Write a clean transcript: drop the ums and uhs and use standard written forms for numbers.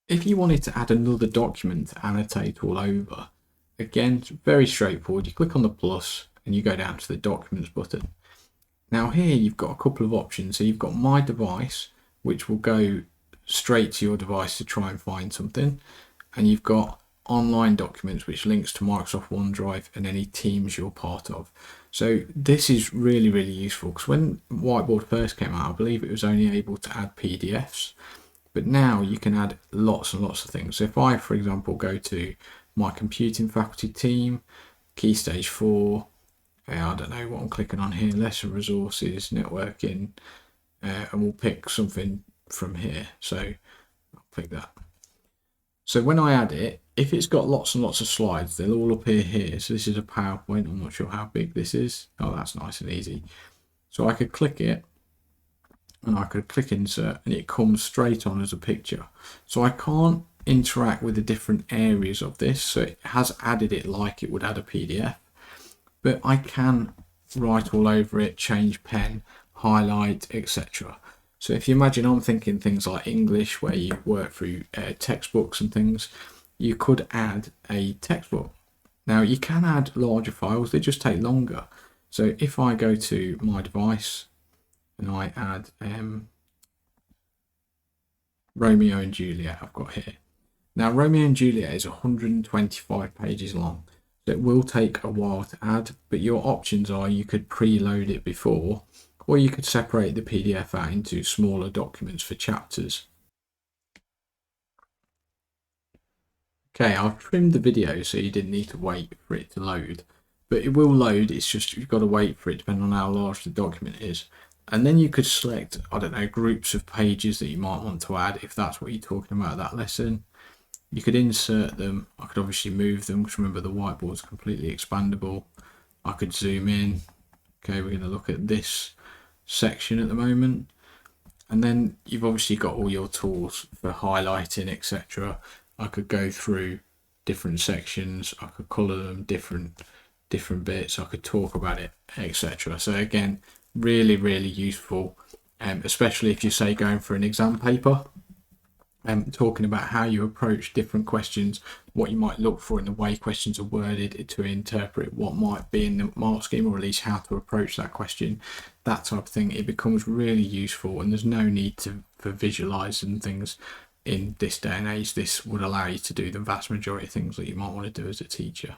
If you wanted to add another document to annotate all over, again, it's very straightforward. You click on the plus and you go down to the Documents button. Now here you've got a couple of options. So you've got My Device, which will go straight to your device to try and find something. And you've got Online Documents, which links to Microsoft OneDrive and any teams you're part of. So this is really, really useful because when Whiteboard first came out, I believe it was only able to add PDFs. But now you can add lots and lots of things. So if I, for example, go to my computing faculty team, key stage 4, I don't know what I'm clicking on here, lesson resources, networking, and we'll pick something from here. So I'll pick that. So when I add it, if it's got lots and lots of slides, they'll all appear here. So this is a PowerPoint. I'm not sure how big this is. Oh, that's nice and easy. So I could click it and I could click insert and it comes straight on as a picture. So I can't interact with the different areas of this. So it has added it like it would add a PDF, but I can write all over it, change pen, highlight, etc. So if you imagine, I'm thinking things like English, where you work through textbooks and things, you could add a textbook. Now you can add larger files, they just take longer. So if I go to My Device and I add Romeo and Juliet, I've got here. Now Romeo and Juliet is 125 pages long. So it will take a while to add, but your options are you could preload it before, or you could separate the PDF out into smaller documents for chapters. Okay, I've trimmed the video so you didn't need to wait for it to load, but it will load. It's just you've got to wait for it depending on how large the document is. And then you could select, I don't know, groups of pages that you might want to add if that's what you're talking about that lesson. You could insert them. I could obviously move them because remember the whiteboard's completely expandable. I could zoom in. Okay, we're going to look at this section at the moment. And then you've obviously got all your tools for highlighting, etc. I could go through different sections. I could colour them different bits. I could talk about it, etc. So again, really, really useful, especially if you say going for an exam paper. Talking about how you approach different questions, what you might look for in the way questions are worded to interpret what might be in the mark scheme, or at least how to approach that question, that type of thing. It becomes really useful, and there's no need for visualize and things in this day and age. This would allow you to do the vast majority of things that you might want to do as a teacher.